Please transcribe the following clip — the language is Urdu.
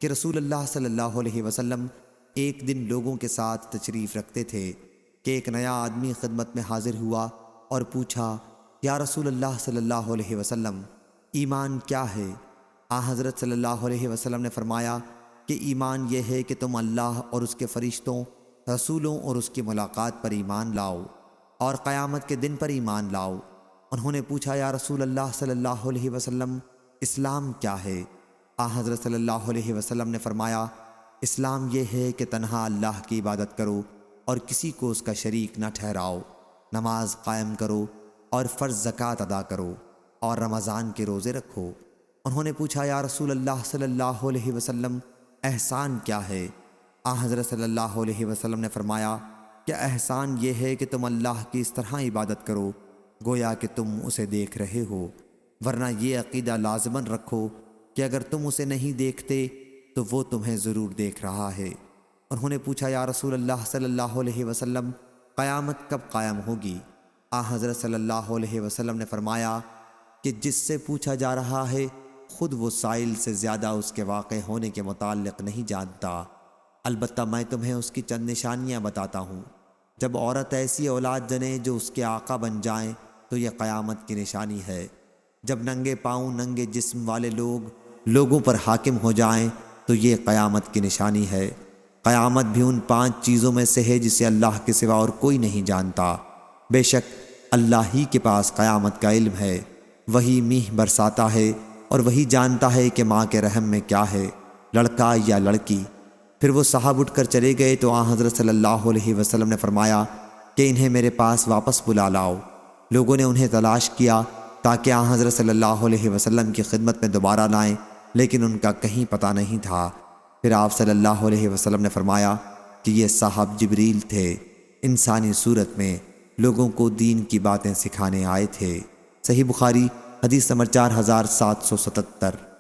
کہ رسول اللہ صلی اللہ علیہ وسلم ایک دن لوگوں کے ساتھ تشریف رکھتے تھے کہ ایک نیا آدمی خدمت میں حاضر ہوا اور پوچھا، یا رسول اللہ صلی اللہ علیہ وسلم، ایمان کیا ہے؟ حضرت صلی اللہ علیہ وسلم نے فرمایا کہ ایمان یہ ہے کہ تم اللہ اور اس کے فرشتوں، رسولوں اور اس کی ملاقات پر ایمان لاؤ اور قیامت کے دن پر ایمان لاؤ۔ انہوں نے پوچھا، یا رسول اللہ صلی اللہ علیہ وسلم، اسلام کیا ہے؟ حضرت صلی اللہ علیہ وسلم نے فرمایا، اسلام یہ ہے کہ تنہا اللہ کی عبادت کرو اور کسی کو اس کا شریک نہ ٹھہراؤ، نماز قائم کرو اور فرض زکوٰۃ ادا کرو اور رمضان کے روزے رکھو۔ انہوں نے پوچھا، یا رسول اللہ صلی اللہ علیہ وسلم، احسان کیا ہے؟ حضرت صلی اللہ علیہ وسلم نے فرمایا کہ احسان یہ ہے کہ تم اللہ کی اس طرح عبادت کرو گویا کہ تم اسے دیکھ رہے ہو، ورنہ یہ عقیدہ لازماً رکھو کہ اگر تم اسے نہیں دیکھتے تو وہ تمہیں ضرور دیکھ رہا ہے۔ انہوں نے پوچھا، یا رسول اللہ صلی اللہ علیہ وسلم، قیامت کب قائم ہوگی؟ حضرت صلی اللہ علیہ وسلم نے فرمایا کہ جس سے پوچھا جا رہا ہے خود وہ سائل سے زیادہ اس کے واقع ہونے کے متعلق نہیں جانتا، البتہ میں تمہیں اس کی چند نشانیاں بتاتا ہوں۔ جب عورت ایسی اولاد جنے جو اس کے آقا بن جائیں تو یہ قیامت کی نشانی ہے۔ جب ننگے پاؤں ننگے جسم والے لوگ لوگوں پر حاکم ہو جائیں تو یہ قیامت کی نشانی ہے۔ قیامت بھی ان 5 چیزوں میں سے ہے جسے اللہ کے سوا اور کوئی نہیں جانتا۔ بے شک اللہ ہی کے پاس قیامت کا علم ہے، وہی میہ برساتا ہے اور وہی جانتا ہے کہ ماں کے رحم میں کیا ہے، لڑکا یا لڑکی۔ پھر وہ صاحب اٹھ کر چلے گئے تو حضرت صلی اللہ علیہ وسلم نے فرمایا کہ انہیں میرے پاس واپس بلا لاؤ۔ لوگوں نے انہیں تلاش کیا تاکہ حضرت صلی اللہ علیہ وسلم کی خدمت میں دوبارہ لائیں، لیکن ان کا کہیں پتہ نہیں تھا۔ پھر آپ صلی اللہ علیہ وسلم نے فرمایا کہ یہ صاحب جبریل تھے، انسانی صورت میں لوگوں کو دین کی باتیں سکھانے آئے تھے۔ صحیح بخاری حدیث نمبر 4777۔